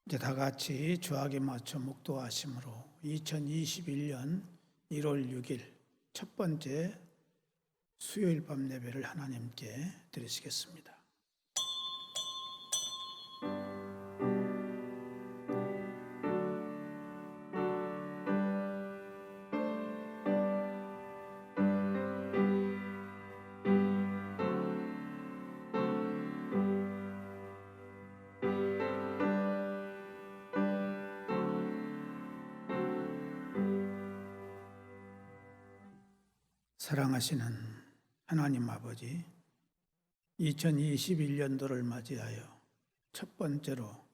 이제 다 같이 주학에 맞춰 묵도하심으로 2021년 1월 6일 첫 번째 수요일 밤 예배를 하나님께 드리시겠습니다. 사랑하시는 하나님 아버지, 2021년도를 맞이하여 첫 번째로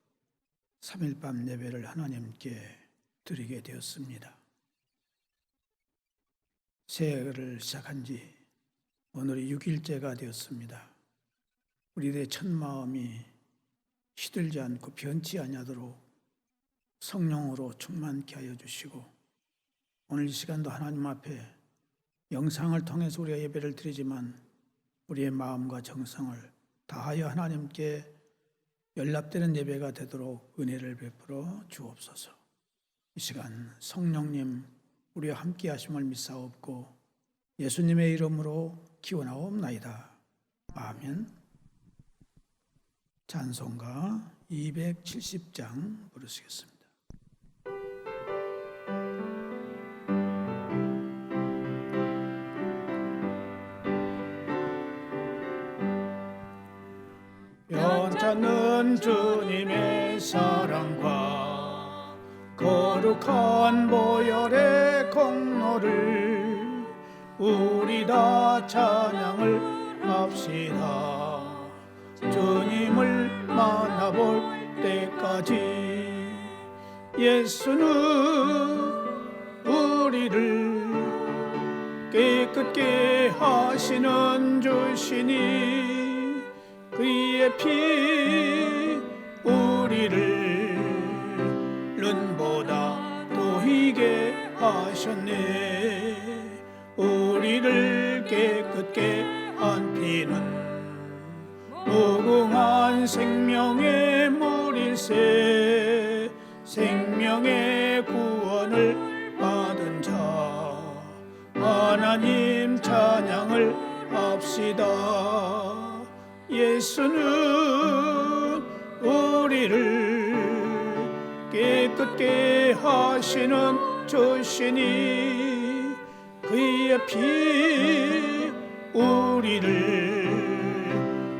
3일 밤 예배를 하나님께 드리게 되었습니다. 새해를 시작한 지 오늘이 6일째가 되었습니다. 우리들의 첫 마음이 시들지 않고 변치 아니하도록 성령으로 충만케 하여 주시고, 오늘 이 시간도 하나님 앞에 영상을 통해서 우리가 예배를 드리지만 우리의 마음과 정성을 다하여 하나님께 연락되는 예배가 되도록 은혜를 베풀어 주옵소서. 이 시간 성령님 우리와 함께 하심을 믿사옵고 예수님의 이름으로 기원하옵나이다. 아멘. 찬송가 270장 부르시겠습니다. 변찮는 주님의 사랑과 거룩한 보혈의 공로를 우리 다 찬양을 합시다. 주님을 만나볼 때까지 예수는 우리를 깨끗게 하시는 주시니 그의 피 우리를 눈보다 더 희게 하셨네. 우리를 깨끗게 한 피는 무궁한 생명의 물일세. 생명의 구원을 받은 자 하나님 찬양을 합시다. 예수는 우리를 깨끗게 하시는 주시니 그의 피 우리를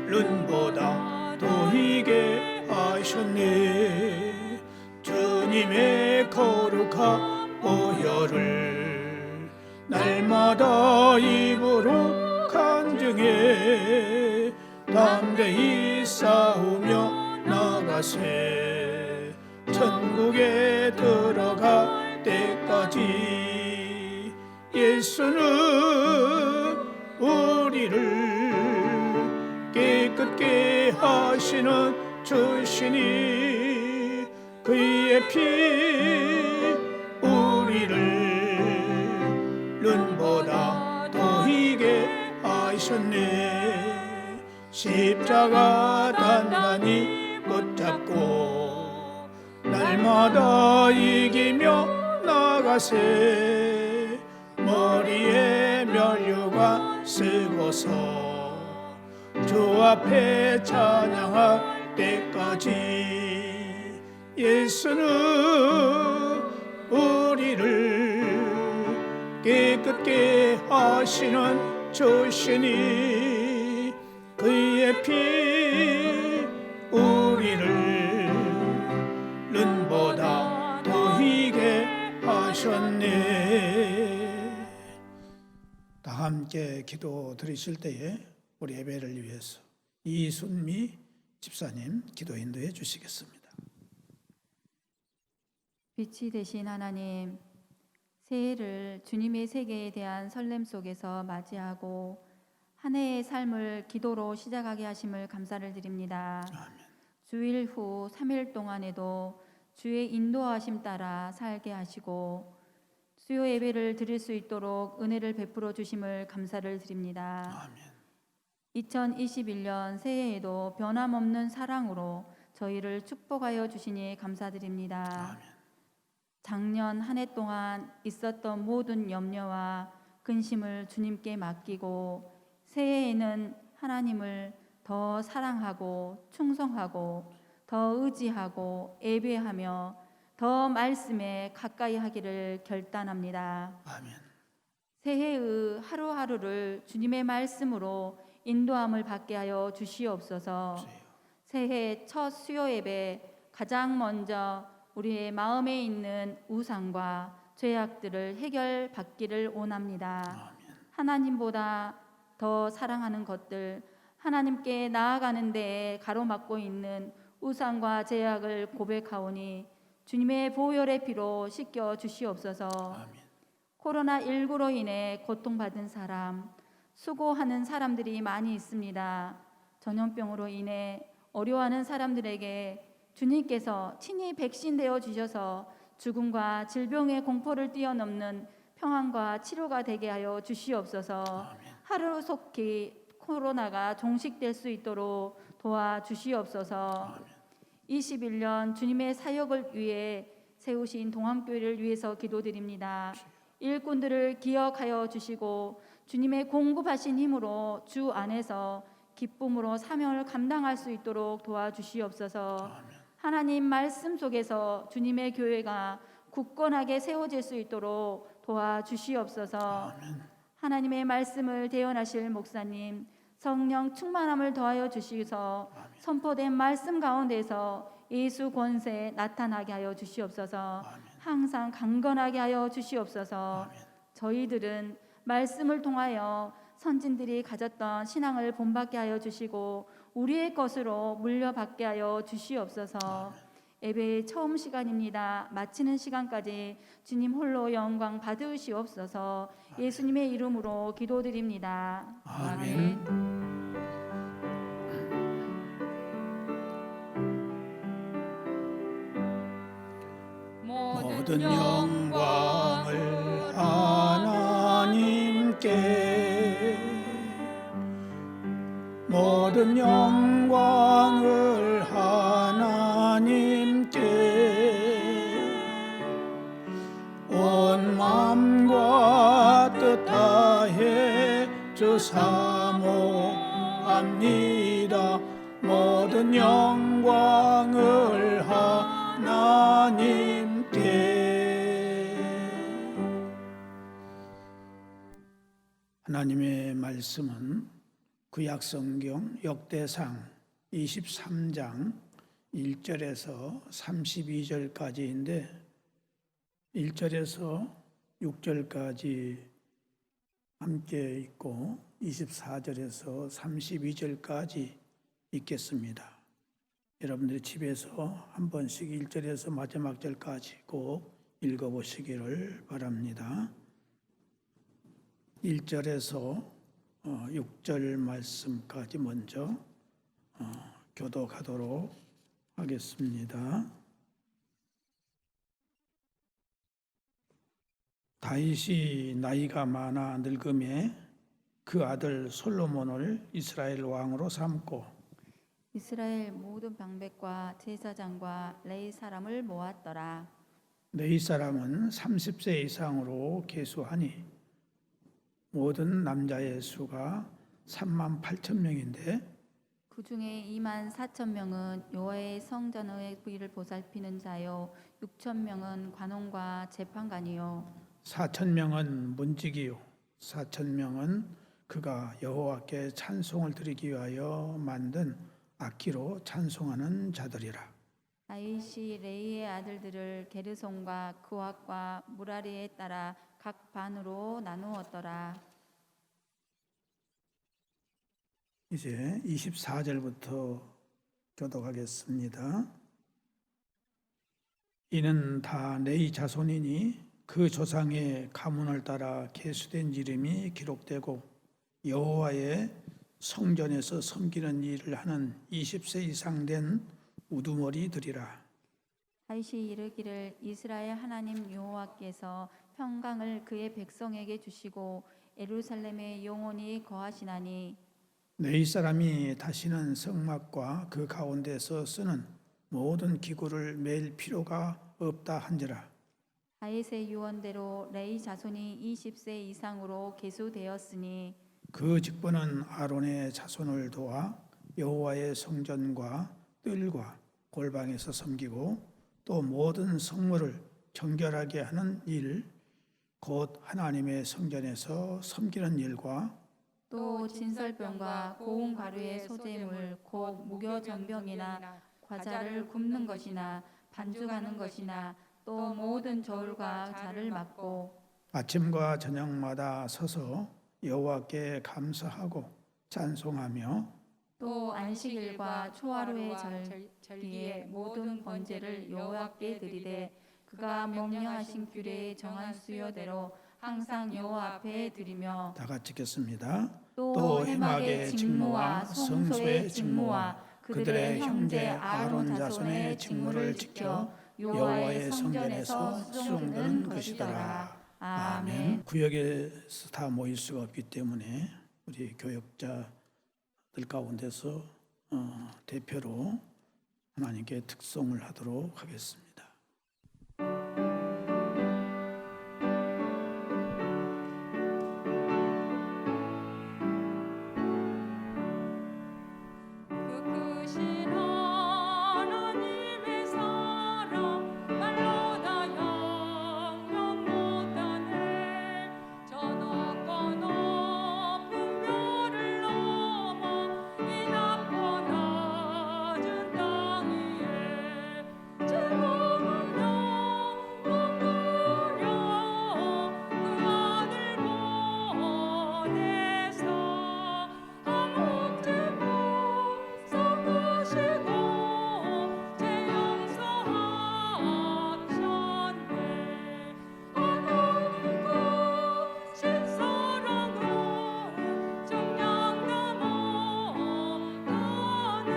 눈보다 더 희게 하셨네. 주님의 거룩한 보혈을 날마다 입으로 간증해 담대히 싸우며 나가세. 천국에 들어갈 때까지 예수는 우리를 깨끗게 하시는 주시니 그의 피 우리를 눈보다 더 희게 하셨네. 십자가 단단히 붙잡고 날마다 이기며 나가세. 머리에 면류관 쓰고서 주 앞에 찬양할 때까지 예수는 우리를 깨끗게 하시는 주시니 그의 피 우리를 눈보다 더 희게 하셨네. 다 함께 기도 드리실 때에 우리 예배를 위해서 이순미 집사님 기도 인도해 주시겠습니다. 빛이 되신 하나님, 새해를 주님의 세계에 대한 설렘 속에서 맞이하고 한 해의 삶을 기도로 시작하게 하심을 감사를 드립니다. 아멘. 주일 후 3일 동안에도 주의 인도하심 따라 살게 하시고 수요 예배를 드릴 수 있도록 은혜를 베풀어 주심을 감사를 드립니다. 아멘. 2021년 새해에도 변함없는 사랑으로 저희를 축복하여 주시니 감사드립니다. 아멘. 작년 한 해 동안 있었던 모든 염려와 근심을 주님께 맡기고 새해에는 하나님을 더 사랑하고 충성하고 더 의지하고 예배하며 더 말씀에 가까이 하기를 결단합니다. 아멘. 새해의 하루하루를 주님의 말씀으로 인도함을 받게 하여 주시옵소서. 주여. 새해 첫 수요 예배 가장 먼저 우리의 마음에 있는 우상과 죄악들을 해결받기를 원합니다. 아멘. 하나님보다 더 사랑하는 것들, 하나님께 나아가는 데에 가로막고 있는 우상과 죄악을 고백하오니 주님의 보혈의 피로 씻겨 주시옵소서. 아멘. 코로나19로 인해 고통받은 사람, 수고하는 사람들이 많이 있습니다. 전염병으로 인해 어려워하는 사람들에게 주님께서 친히 백신 되어 주셔서 죽음과 질병의 공포를 뛰어넘는 평안과 치료가 되게 하여 주시옵소서. 아멘. 하루속히 코로나가 종식될 수 있도록 도와주시옵소서. 아멘. 21년 주님의 사역을 위해 세우신 동암교회를 위해서 기도드립니다. 일꾼들을 기억하여 주시고 주님의 공급하신 힘으로 주 안에서 기쁨으로 사명을 감당할 수 있도록 도와주시옵소서. 아멘. 하나님 말씀 속에서 주님의 교회가 굳건하게 세워질 수 있도록 도와주시옵소서. 아멘. 하나님의 말씀을 대언하실 목사님, 성령 충만함을 더하여 주시서 선포된 말씀 가운데서 예수 권세 나타나게 하여 주시옵소서. 아멘. 항상 강건하게 하여 주시옵소서. 아멘. 저희들은 말씀을 통하여 선진들이 가졌던 신앙을 본받게 하여 주시고 우리의 것으로 물려받게 하여 주시옵소서. 예배의 처음 시간입니다. 마치는 시간까지 주님 홀로 영광 받으시옵소서. 예수님의 이름으로 기도드립니다. 아멘. 모든 영광을 하나님께, 모든 영광을 하나님께, 온 마음과 뜻 다해 주 사모합니다. 모든 영광을 하나님께. 하나님의 말씀은 구약성경 역대상 23장 1절에서 32절까지인데 1절에서 6절까지 함께 있고 24절에서 32절까지 있겠습니다. 여러분들이 집에서 한 번씩 1절에서 마지막 절까지 꼭 읽어보시기를 바랍니다. 1절에서 6절 말씀까지 먼저 교독하도록 하겠습니다. 다윗이 나이가 많아 늙음에 그 아들 솔로몬을 이스라엘 왕으로 삼고 이스라엘 모든 방백과 제사장과 레위 사람을 모았더라. 레위 사람은 30세 이상으로 계수하니 모든 남자의 수가 38,000명인데 그 중에 24,000명은 여호와의 성전의 부위를 보살피는 자요 6,000명은 관원과 재판관이요 4,000명은 문지기요 4,000명은 그가 여호와께 찬송을 드리기 위하여 만든 악기로 찬송하는 자들이라. 다윗이 레위의 아들들을 게르손과 그앗과 무라리에 따라 각 반으로 나누었더라. 이제 24절부터 교독하겠습니다. 이는 다 레위 자손이니 그 조상의 가문을 따라 계수된 이름이 기록되고 여호와의 성전에서 섬기는 일을 하는 20세 이상 된 우두머리들이라. 다윗이 이르기를 이스라엘 하나님 여호와께서 평강을 그의 백성에게 주시고 예루살렘에 영원히 거하시나니 레위 사람이 다시는 성막과 그 가운데서 쓰는 모든 기구를 맬 필요가 없다 한지라. 다윗의 유언대로 레위 자손이 20세 이상으로 계수되었으니 그 직분은 아론의 자손을 도와 여호와의 성전과 뜰과 골방에서 섬기고 또 모든 성물을 정결하게 하는 일, 곧 하나님의 성전에서 섬기는 일과 또 진설병과 고운 가루의 소재물 곧 무교전병이나 과자를 굽는 것이나 반죽하는 것이나 또 모든 저울과 자를 맡고 아침과 저녁마다 서서 여호와께 감사하고 찬송하며 또 안식일과 초하루의 절기에 모든 번제를 여호와께 드리되 그가 명령하신 규례에 정한 수요대로 항상 여호와 앞에 드리며 다 같이 읽겠습니다. 또 해막의 직무와 성소의 직무와 그들의 형제 아론 자손의 직무를 지켜 여호와의 성전에서 수종드는 것이더라. 아멘. 구역에서 다 모일 수가 없기 때문에 우리 교역자들 가운데서 대표로 하나님께 특송을 하도록 하겠습니다. 크신 하나님의 사랑 말로 다 양념 못하네. 저 높고 높은 별을 넘어 이 낮고 낮은 땅 위에 즐거운 영광 누려 그 아들 보내사 한옥집을 썩으시고 제 용서하셨네. 하나님 크신 사랑은 정량도 못하네.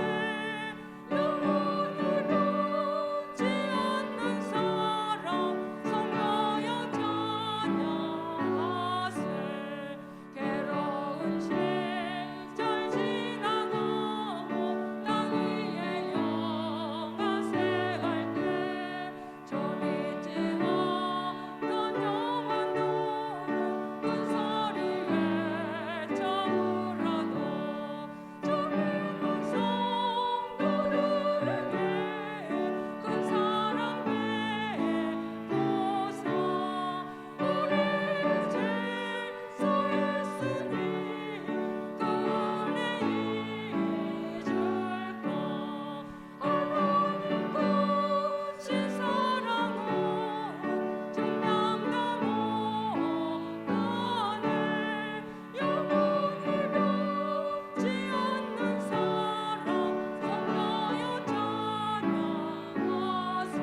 영원히 변치 않는 사랑 성도여 찬양하세. 괴로운 시절 지나가고 땅 위에 영화세 갈 때 저 믿지 않던 영혼들은 큰 소리 외쳐불어도 저 믿는 성도들에게 큰 사랑 베푸사. 우리 질서 있으니 그 은혜 잊을까. 하나님 크신 사랑은 정량도 못하네. 영원히 변치 않는 사랑 성도여 찬양하세.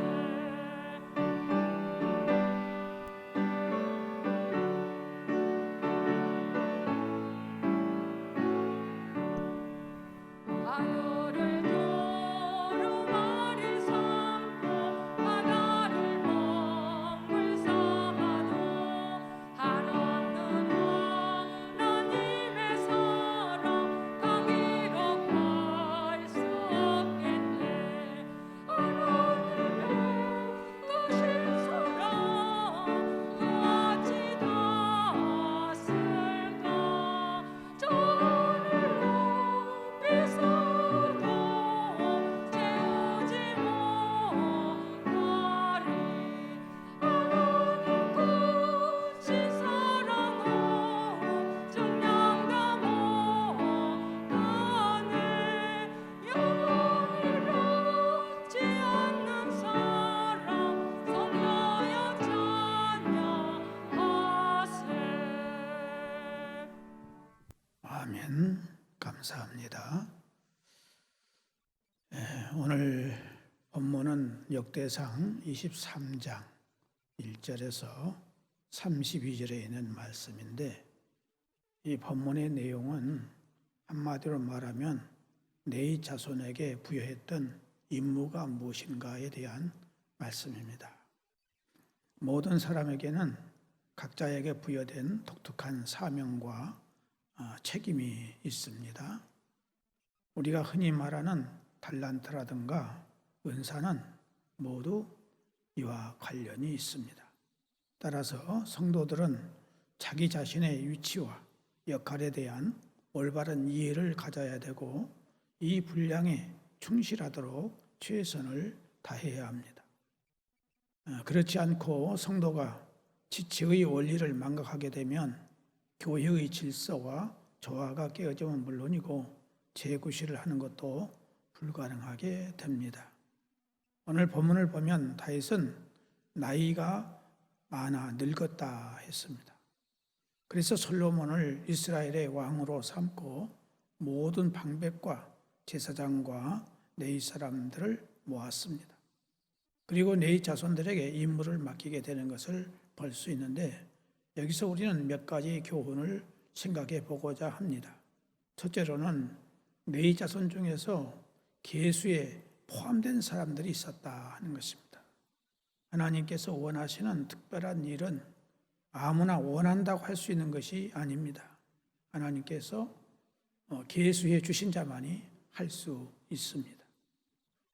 하늘을 두루마리 삼고 바다를 먹물 삼아도 한없는 하나님의 사랑 다 기록할 수 없겠네. 하나님의 크신 사랑 어찌 닿았을까. 저 하늘로 비서도 채우지 못하리. 하나님 크신 사랑은 정량도 못하네. 영원히 변치 않는 사랑 성도여 찬양하세. 아멘. 감사합니다. 오늘 본문은 역대상 23장 1절에서 32절에 있는 말씀인데 이 본문의 내용은 한마디로 말하면 레위 자손에게 부여했던 임무가 무엇인가에 대한 말씀입니다. 모든 사람에게는 각자에게 부여된 독특한 사명과 책임이 있습니다. 우리가 흔히 말하는 달란트라든가 은사는 모두 이와 관련이 있습니다. 따라서 성도들은 자기 자신의 위치와 역할에 대한 올바른 이해를 가져야 되고 이 분량에 충실하도록 최선을 다해야 합니다. 그렇지 않고 성도가 지체의 원리를 망각하게 되면 교회의 질서와 조화가 깨어지면 물론이고 재구실을 하는 것도 불가능하게 됩니다. 오늘 본문을 보면 다윗은 나이가 많아 늙었다 했습니다. 그래서 솔로몬을 이스라엘의 왕으로 삼고 모든 방백과 제사장과 네이 사람들을 모았습니다. 그리고 네이 자손들에게 임무를 맡기게 되는 것을 볼 수 있는데 여기서 우리는 몇 가지 교훈을 생각해 보고자 합니다. 첫째로는 네이 자손 중에서 계수에 포함된 사람들이 있었다 하는 것입니다. 하나님께서 원하시는 특별한 일은 아무나 원한다고 할 수 있는 것이 아닙니다. 하나님께서 계수해 주신 자만이 할 수 있습니다.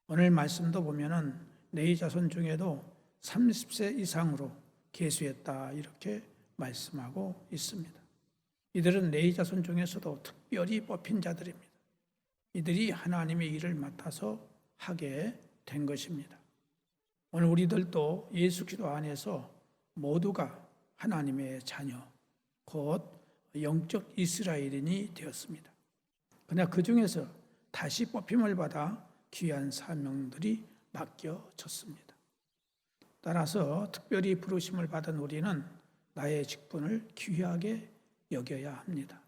오늘 말씀도 보면은 네이 자손 중에도 30세 이상으로 계수했다 이렇게 말씀하고 있습니다. 이들은 네이 자손 중에서도 특별히 뽑힌 자들입니다. 이들이 하나님의 일을 맡아서 하게 된 것입니다. 오늘 우리들도 예수 그리스도 안에서 모두가 하나님의 자녀, 곧 영적 이스라엘인이 되었습니다. 그러나 그 중에서 다시 뽑힘을 받아 귀한 사명들이 맡겨졌습니다. 따라서 특별히 부르심을 받은 우리는 나의 직분을 귀하게 여겨야 합니다.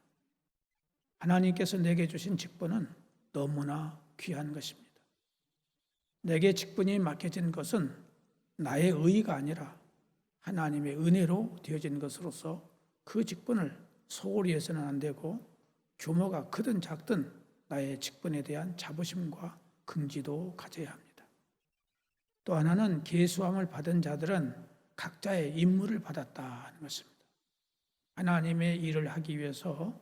하나님께서 내게 주신 직분은 너무나 귀한 것입니다. 내게 직분이 맡겨진 것은 나의 의의가 아니라 하나님의 은혜로 되어진 것으로서 그 직분을 소홀히 해서는 안 되고 규모가 크든 작든 나의 직분에 대한 자부심과 긍지도 가져야 합니다. 또 하나는 계수함을 받은 자들은 각자의 임무를 받았다 하는 것입니다. 하나님의 일을 하기 위해서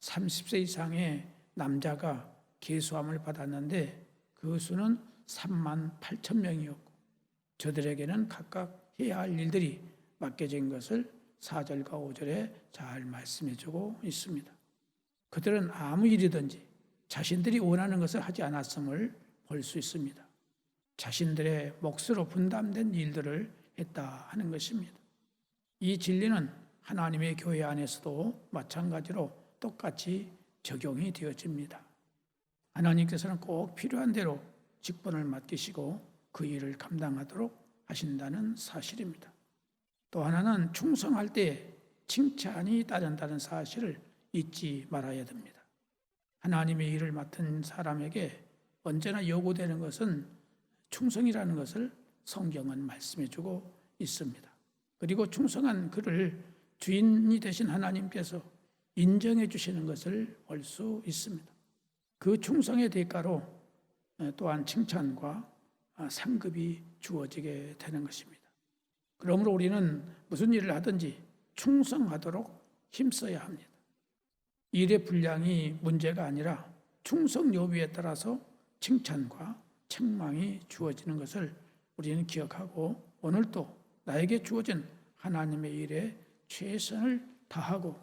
30세 이상의 남자가 계수함을 받았는데 그 수는 3만 8천 명이었고 저들에게는 각각 해야 할 일들이 맡겨진 것을 4절과 5절에 잘 말씀해 주고 있습니다. 그들은 아무 일이든지 자신들이 원하는 것을 하지 않았음을 볼 수 있습니다. 자신들의 몫으로 분담된 일들을 했다 하는 것입니다. 이 진리는 하나님의 교회 안에서도 마찬가지로 똑같이 적용이 되어집니다. 하나님께서는 꼭 필요한 대로 직분을 맡기시고 그 일을 감당하도록 하신다는 사실입니다. 또 하나는 충성할 때 칭찬이 따른다는 사실을 잊지 말아야 됩니다. 하나님의 일을 맡은 사람에게 언제나 요구되는 것은 충성이라는 것을 성경은 말씀해 주고 있습니다. 그리고 충성한 그를 주인이 되신 하나님께서 인정해 주시는 것을 볼 수 있습니다. 그 충성의 대가로 또한 칭찬과 상급이 주어지게 되는 것입니다. 그러므로 우리는 무슨 일을 하든지 충성하도록 힘써야 합니다. 일의 분량이 문제가 아니라 충성 여부에 따라서 칭찬과 책망이 주어지는 것을 우리는 기억하고 오늘도 나에게 주어진 하나님의 일에 최선을 다하고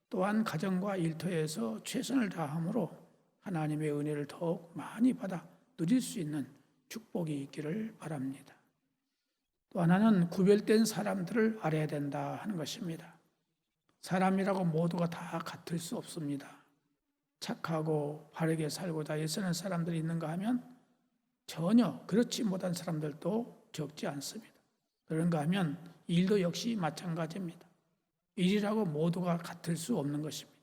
또한 가정과 일터에서 최선을 다함으로 하나님의 은혜를 더욱 많이 받아 누릴 수 있는 축복이 있기를 바랍니다. 또 하나는 구별된 사람들을 알아야 된다 하는 것입니다. 사람이라고 모두가 다 같을 수 없습니다. 착하고 바르게 살고자 애쓰는 사람들이 있는가 하면 전혀 그렇지 못한 사람들도 적지 않습니다. 그런가 하면 일도 역시 마찬가지입니다. 일이라고 모두가 같을 수 없는 것입니다.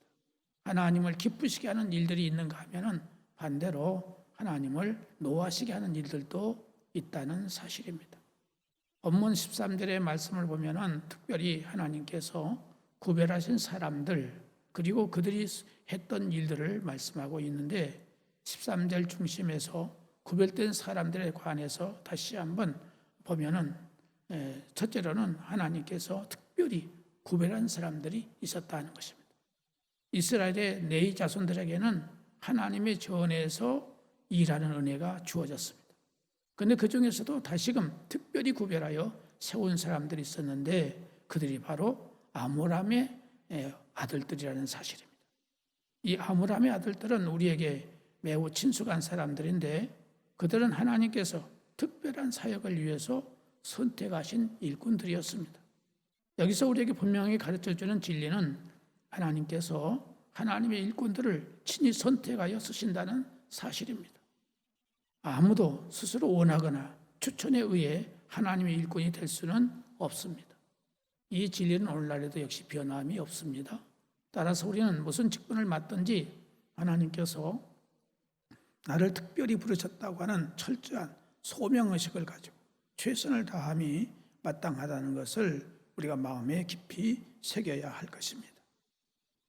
하나님을 기쁘시게 하는 일들이 있는가 하면 반대로 하나님을 노하시게 하는 일들도 있다는 사실입니다. 본문 13절의 말씀을 보면 특별히 하나님께서 구별하신 사람들 그리고 그들이 했던 일들을 말씀하고 있는데 13절 중심에서 구별된 사람들에 관해서 다시 한번 보면은 첫째로는 하나님께서 특별히 구별한 사람들이 있었다는 것입니다. 이스라엘의 네이 자손들에게는 하나님의 전에서 일하는 은혜가 주어졌습니다. 그런데 그 중에서도 다시금 특별히 구별하여 세운 사람들이 있었는데 그들이 바로 아므람의 아들들이라는 사실입니다. 이 아므람의 아들들은 우리에게 매우 친숙한 사람들인데 그들은 하나님께서 특별한 사역을 위해서 선택하신 일꾼들이었습니다. 여기서 우리에게 분명히 가르쳐주는 진리는 하나님께서 하나님의 일꾼들을 친히 선택하여 쓰신다는 사실입니다. 아무도 스스로 원하거나 추천에 의해 하나님의 일꾼이 될 수는 없습니다. 이 진리는 오늘날에도 역시 변함이 없습니다. 따라서 우리는 무슨 직분을 맡든지 하나님께서 나를 특별히 부르셨다고 하는 철저한 소명의식을 가지고 최선을 다함이 마땅하다는 것을 우리가 마음에 깊이 새겨야 할 것입니다.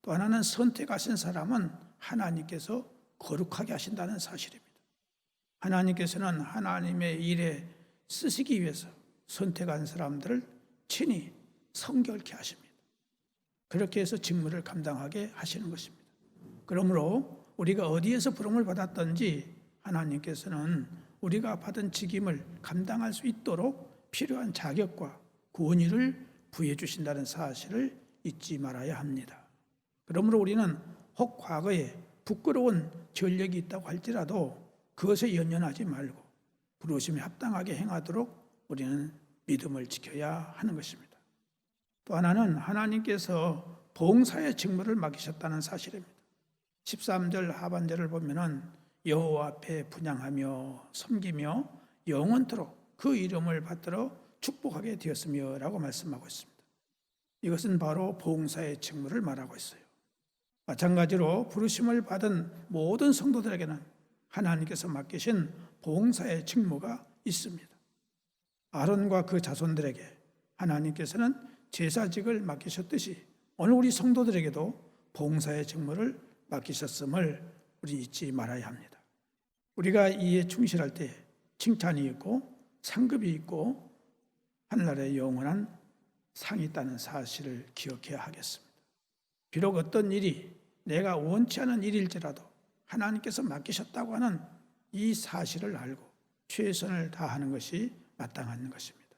또 하나는 선택하신 사람은 하나님께서 거룩하게 하신다는 사실입니다. 하나님께서는 하나님의 일에 쓰시기 위해서 선택한 사람들을 친히 성결케 하십니다. 그렇게 해서 직무를 감당하게 하시는 것입니다. 그러므로 우리가 어디에서 부름을 받았든지 하나님께서는 우리가 받은 직임을 감당할 수 있도록 필요한 자격과 권위를 부여해 주신다는 사실을 잊지 말아야 합니다. 그러므로 우리는 혹 과거에 부끄러운 전력이 있다고 할지라도 그것에 연연하지 말고 부르심에 합당하게 행하도록 우리는 믿음을 지켜야 하는 것입니다. 또 하나는 하나님께서 봉사의 직무를 맡기셨다는 사실입니다. 13절 하반절을 보면은 여호와 앞에 분향하며 섬기며 영원토록 그 이름을 받들어 축복하게 되었으며 라고 말씀하고 있습니다. 이것은 바로 봉사의 직무를 말하고 있어요. 마찬가지로 부르심을 받은 모든 성도들에게는 하나님께서 맡기신 봉사의 직무가 있습니다. 아론과 그 자손들에게 하나님께서는 제사직을 맡기셨듯이 오늘 우리 성도들에게도 봉사의 직무를 맡기셨음을 우리 잊지 말아야 합니다. 우리가 이에 충실할 때 칭찬이 있고 상급이 있고 하늘나라에 영원한 상이 있다는 사실을 기억해야 하겠습니다. 비록 어떤 일이 내가 원치 않은 일일지라도 하나님께서 맡기셨다고 하는 이 사실을 알고 최선을 다하는 것이 마땅한 것입니다.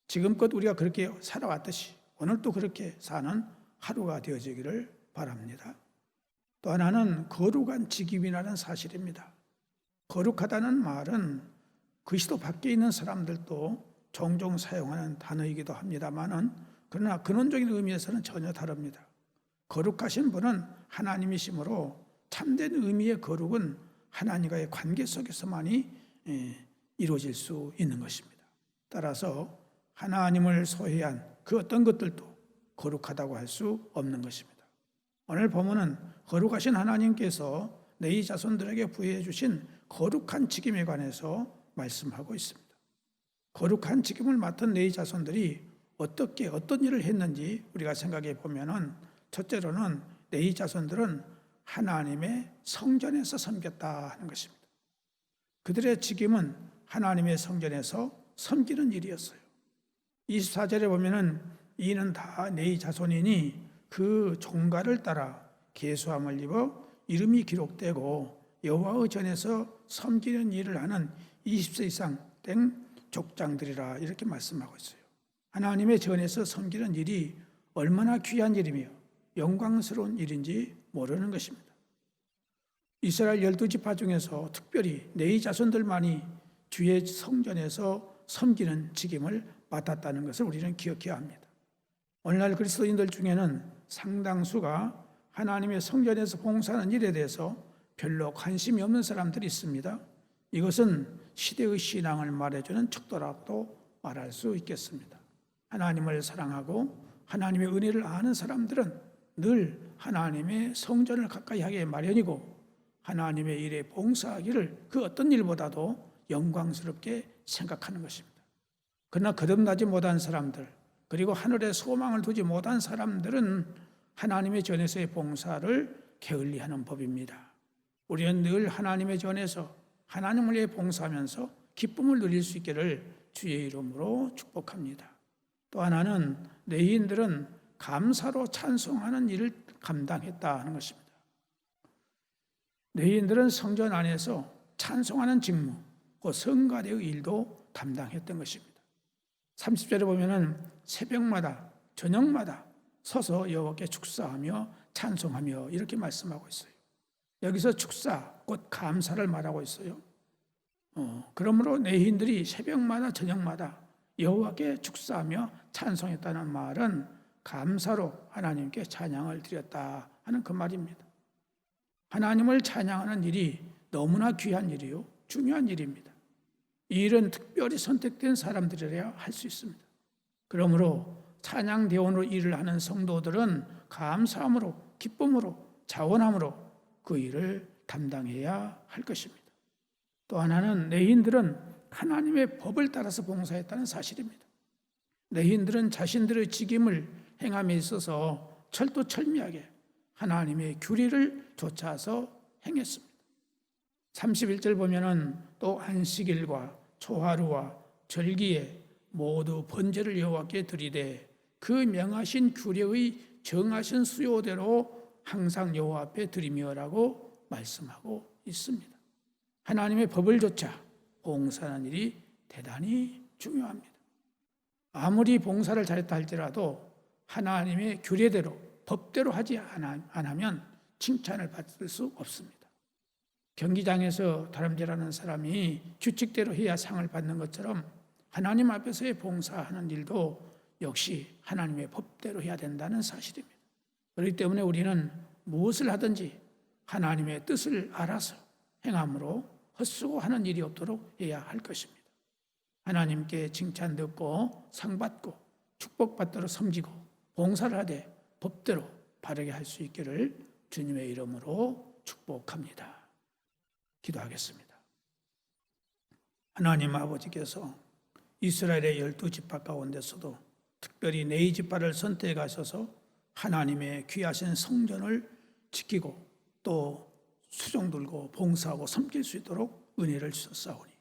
지금껏 우리가 그렇게 살아왔듯이 오늘도 그렇게 사는 하루가 되어지기를 바랍니다. 또 하나는 거룩한 직임이라는 사실입니다. 거룩하다는 말은 그리스도 밖에 있는 사람들도 종종 사용하는 단어이기도 합니다만은 그러나 근원적인 의미에서는 전혀 다릅니다. 거룩하신 분은 하나님이시므로 참된 의미의 거룩은 하나님과의 관계 속에서만이 이루어질 수 있는 것입니다. 따라서 하나님을 소외한 그 어떤 것들도 거룩하다고 할 수 없는 것입니다. 오늘 본문은 거룩하신 하나님께서 내 자손들에게 부여해 주신 거룩한 직임에 관해서 말씀하고 있습니다. 거룩한 직임을 맡은 내 자손들이 어떻게 어떤 일을 했는지 우리가 생각해 보면은 첫째로는 내 자손들은 하나님의 성전에서 섬겼다 하는 것입니다. 그들의 직임은 하나님의 성전에서 섬기는 일이었어요. 24절에 보면은 이는 다 내 자손이니 그 종가를 따라 계수함을 입어 이름이 기록되고 여호와의 전에서 섬기는 일을 하는 20세 이상 된 족장들이라 이렇게 말씀하고 있어요. 하나님의 전에서 섬기는 일이 얼마나 귀한 일이며 영광스러운 일인지 모르는 것입니다. 이스라엘 12지파 중에서 특별히 네 자손들만이 주의 성전에서 섬기는 직임을 맡았다는 것을 우리는 기억해야 합니다. 오늘날 그리스도인들 중에는 상당수가 하나님의 성전에서 봉사하는 일에 대해서 별로 관심이 없는 사람들이 있습니다. 이것은 시대의 신앙을 말해주는 척도라고도 말할 수 있겠습니다. 하나님을 사랑하고 하나님의 은혜를 아는 사람들은 늘 하나님의 성전을 가까이 하기에 마련이고 하나님의 일에 봉사하기를 그 어떤 일보다도 영광스럽게 생각하는 것입니다. 그러나 거듭나지 못한 사람들 그리고 하늘에 소망을 두지 못한 사람들은 하나님의 전에서의 봉사를 게을리하는 법입니다. 우리는 늘 하나님의 전에서 하나님을 위해 봉사하면서 기쁨을 누릴 수 있기를 주의 이름으로 축복합니다. 또 하나는 레위인들은 감사로 찬송하는 일을 감당했다 하는 것입니다. 레위인들은 성전 안에서 찬송하는 직무, 그 성가대의 일도 담당했던 것입니다. 30절에 보면은 새벽마다 저녁마다 서서 여호와께 축사하며 찬송하며 이렇게 말씀하고 있어요. 여기서 축사 곧 감사를 말하고 있어요. 그러므로 내인들이 새벽마다 저녁마다 여호와께 축사하며 찬송했다는 말은 감사로 하나님께 찬양을 드렸다 하는 그 말입니다. 하나님을 찬양하는 일이 너무나 귀한 일이요 중요한 일입니다. 이 일은 특별히 선택된 사람들이라야 할 수 있습니다. 그러므로 찬양대원으로 일을 하는 성도들은 감사함으로 기쁨으로 자원함으로 그 일을 담당해야 할 것입니다. 또 하나는 내인들은 하나님의 법을 따라서 봉사했다는 사실입니다. 내인들은 자신들의 직임을 행함에 있어서 철두철미하게 하나님의 규례를 좇아서 행했습니다. 31절 보면은 또 안식일과 초하루와 절기에 모두 번제를 여호와께 드리되 그 명하신 규례의 정하신 수요대로 항상 여호와 앞에 드리며라고 말씀하고 있습니다. 하나님의 법을 좇아 봉사하는 일이 대단히 중요합니다. 아무리 봉사를 잘했다 할지라도 하나님의 규례대로 법대로 하지 않으면 칭찬을 받을 수 없습니다. 경기장에서 다람쥐라는 사람이 규칙대로 해야 상을 받는 것처럼 하나님 앞에서의 봉사하는 일도 역시 하나님의 법대로 해야 된다는 사실입니다. 그렇기 때문에 우리는 무엇을 하든지 하나님의 뜻을 알아서 행함으로 헛수고하는 일이 없도록 해야 할 것입니다. 하나님께 칭찬 듣고 상 받고 축복받도록 섬기고 봉사를 하되 법대로 바르게 할 수 있기를 주님의 이름으로 축복합니다. 기도하겠습니다. 하나님 아버지께서 이스라엘의 12지파 가운데서도 특별히 네이지파를 선택하셔서 하나님의 귀하신 성전을 지키고 또 수종 들고 봉사하고 섬길 수 있도록 은혜를 주셨사오니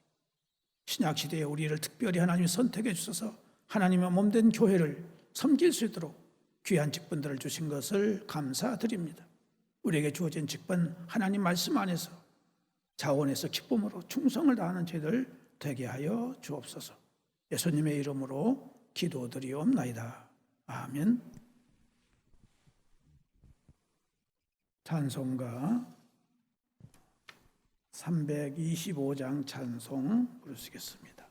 신약시대에 우리를 특별히 하나님이 선택해 주셔서 하나님의 몸된 교회를 섬길 수 있도록 귀한 직분들을 주신 것을 감사드립니다. 우리에게 주어진 직분 하나님 말씀 안에서 자원에서 기쁨으로 충성을 다하는 저희들 되게 하여 주옵소서. 예수님의 이름으로 기도드리옵나이다. 아멘. 찬송가 325장 찬송 부르시겠습니다.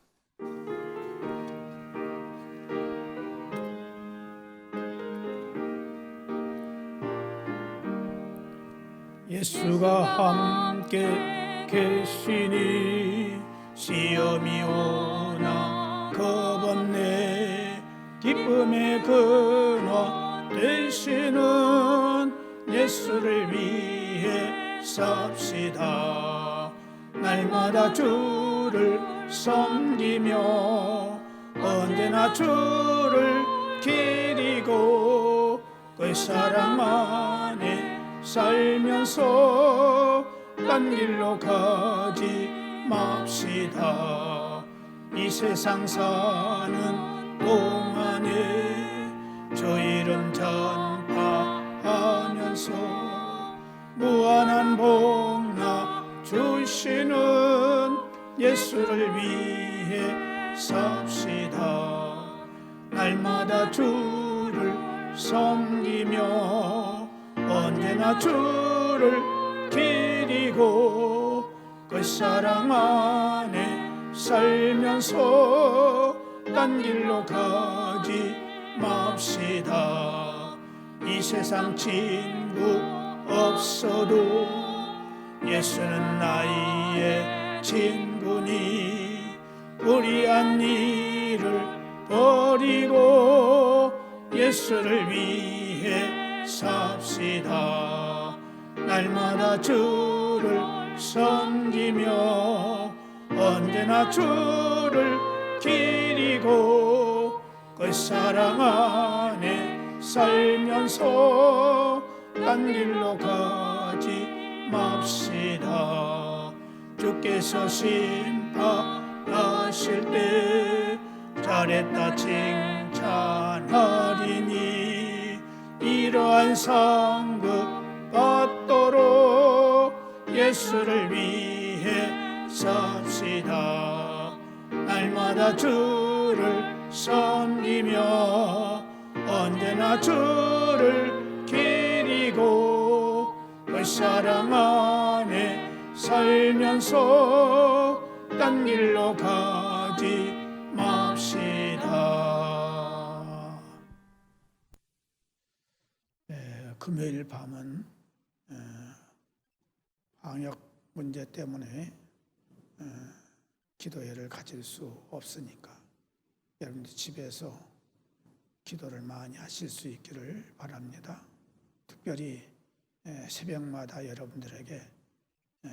예수가 함께 계시니 시험이 오나 겁없네. 기쁨의 근원 되시는 예수를 위해 삽시다. 날마다 주를 섬기며 언제나 주를 기리고 그 사랑 안에 살면서 딴 길로 가지 맙시다. 이 세상 사는 동안에 주 이름 전파하면서 무한한 복나 주시는 예수를 위해 삽시다. 날마다 주를 섬기며 언제나 주를 기리고 그 사랑 안에 살면서 딴 길로 가지 맙시다. 이 세상 친구 없어도 예수는 나의 친구니 불의한 일을 버리고 예수를 위해 삽시다. 날마다 주를 섬기며 언제나 주를 기리고 그 사랑 안에 살면서 딴 길로 가지 맙시다. 주께서 심판하실 때 잘했다 칭찬하리니 이러한 상급 받도록 예수를 위해 삽시다. 날마다 주를 섬기며 언제나 주를 기리고 그 사랑 안에 살면서 딴 길로 가지 맙시다. 금요일 밤은 방역 문제 때문에 기도회를 가질 수 없으니까 여러분들 집에서 기도를 많이 하실 수 있기를 바랍니다. 특별히 새벽마다 여러분들에게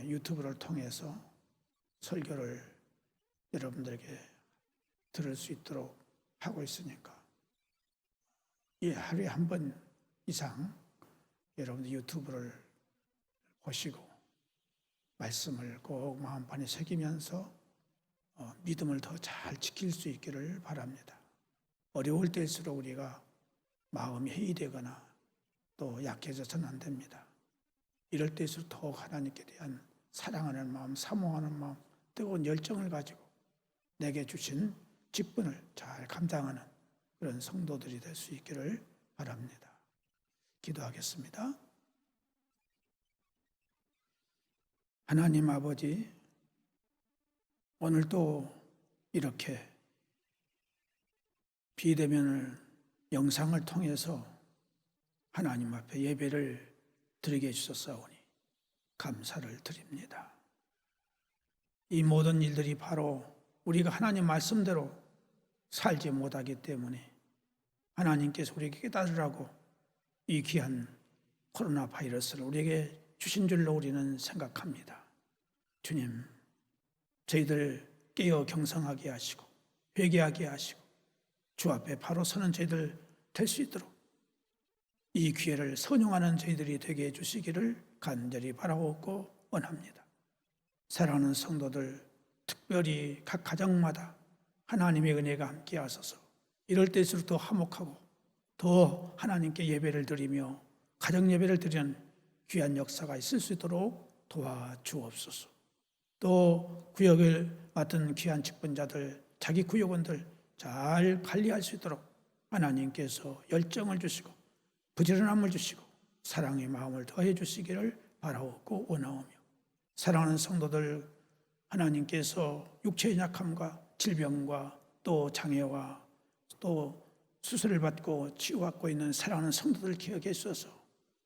유튜브를 통해서 설교를 여러분들에게 들을 수 있도록 하고 있으니까 하루에 한 번 이상 여러분들 유튜브를 보시고 말씀을 꼭 마음판에 새기면서 믿음을 더 잘 지킬 수 있기를 바랍니다. 어려울 때일수록 우리가 마음이 해이되거나 또 약해져서는 안 됩니다. 이럴 때일수록 더욱 하나님께 대한 사랑하는 마음, 사모하는 마음, 뜨거운 열정을 가지고 내게 주신 직분을 잘 감당하는 그런 성도들이 될 수 있기를 바랍니다. 기도하겠습니다. 하나님 아버지, 오늘도 이렇게 비대면을 영상을 통해서 하나님 앞에 예배를 드리게 해주셨사오니 감사를 드립니다. 이 모든 일들이 바로 우리가 하나님 말씀대로 살지 못하기 때문에 하나님께서 우리에게 깨달으라고 이 귀한 코로나 바이러스를 우리에게 주신 줄로 우리는 생각합니다. 주님, 저희들 깨어 경성하게 하시고 회개하게 하시고 주 앞에 바로 서는 저희들 될 수 있도록 이 기회를 선용하는 저희들이 되게 해주시기를 간절히 바라옵고 원합니다. 사랑하는 성도들, 특별히 각 가정마다 하나님의 은혜가 함께 하소서. 이럴 때일수록 더 화목하고 더 하나님께 예배를 드리며 가정 예배를 드리는 귀한 역사가 있을 수 있도록 도와주옵소서. 또 구역을 맡은 귀한 직분자들, 자기 구역원들 잘 관리할 수 있도록 하나님께서 열정을 주시고 부지런함을 주시고 사랑의 마음을 더해 주시기를 바라옵고 원하오며, 사랑하는 성도들, 하나님께서 육체의 약함과 질병과 또 장애와 또 수술을 받고 치유받고 있는 사랑하는 성도들 기억해 주셔서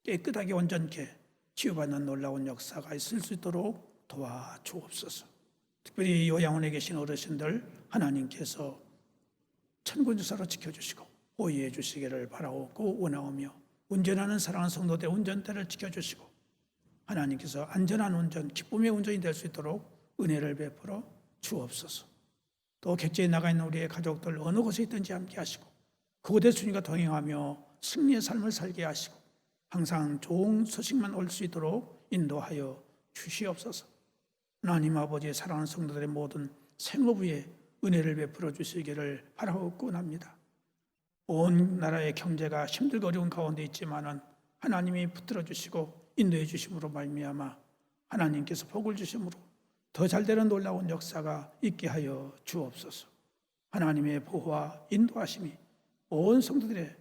깨끗하게 온전케 치유받는 놀라운 역사가 있을 수 있도록 도와주옵소서. 특별히 요양원에 계신 어르신들 하나님께서 천군주사로 지켜주시고 보호해 주시기를 바라옵고 원하오며, 운전하는 사랑하는 성도들 운전대를 지켜주시고 하나님께서 안전한 운전, 기쁨의 운전이 될 수 있도록 은혜를 베풀어 주옵소서. 또 객지에 나가 있는 우리의 가족들 어느 곳에 있든지 함께 하시고 그곳에 주님과 동행하며 승리의 삶을 살게 하시고 항상 좋은 소식만 올 수 있도록 인도하여 주시옵소서. 하나님 아버지의 사랑하는 성도들의 모든 생업 위에 은혜를 베풀어 주시기를 바라옵고 합니다. 온 나라의 경제가 힘들고 어려운 가운데 있지만은 하나님이 붙들어 주시고 인도해 주심으로 말미암아 하나님께서 복을 주심으로 더 잘되는 놀라운 역사가 있게 하여 주옵소서. 하나님의 보호와 인도하심이 온 성도들의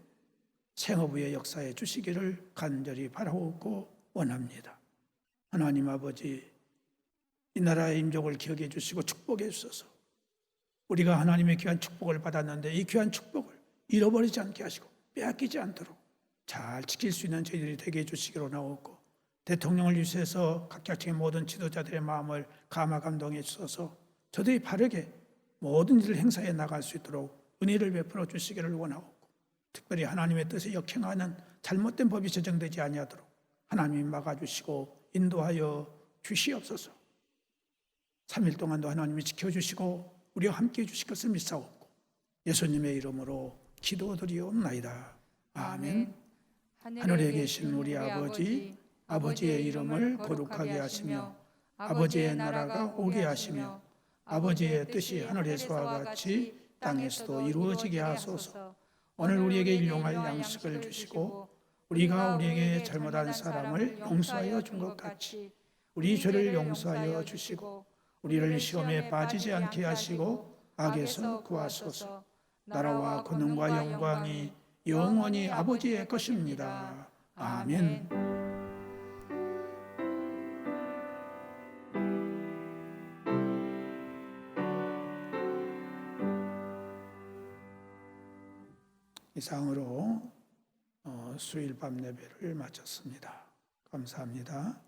생업 위의 역사에 주시기를 간절히 바라옵고 원합니다. 하나님 아버지, 이 나라의 임종을 기억해 주시고 축복해 주셔서 우리가 하나님의 귀한 축복을 받았는데 이 귀한 축복을 잃어버리지 않게 하시고 빼앗기지 않도록 잘 지킬 수 있는 저희들이 되게 해주시기로 나오고, 대통령을 위해서 각각의 모든 지도자들의 마음을 감화 감동해 주셔서 저들이 바르게 모든 일을 행사해 나갈 수 있도록 은혜를 베풀어 주시기를 원하고, 특별히 하나님의 뜻에 역행하는 잘못된 법이 제정되지 아니하도록 하나님이 막아주시고 인도하여 주시옵소서. 3일 동안도 하나님이 지켜주시고 우리와 함께해 주실 것을 믿사옵고 예수님의 이름으로 기도드리옵나이다. 아멘. 하늘에 계신 우리 아버지, 아버지의 이름을 거룩하게 하시며 아버지의 나라가 오게 하시며 아버지의 뜻이 하늘에서와 같이 땅에서도 이루어지게 하소서. 오늘 우리에게 일용할 양식을 주시고 우리가 우리에게 잘못한 사람을 용서하여 준 것 같이 우리 죄를 용서하여 주시고 우리를 시험에 빠지지 않게 하시고 악에서 구하소서. 나라와 권능과 영광이 영원히 아버지의 것입니다. 아멘. 이상으로 수일 밤 예배를 마쳤습니다. 감사합니다.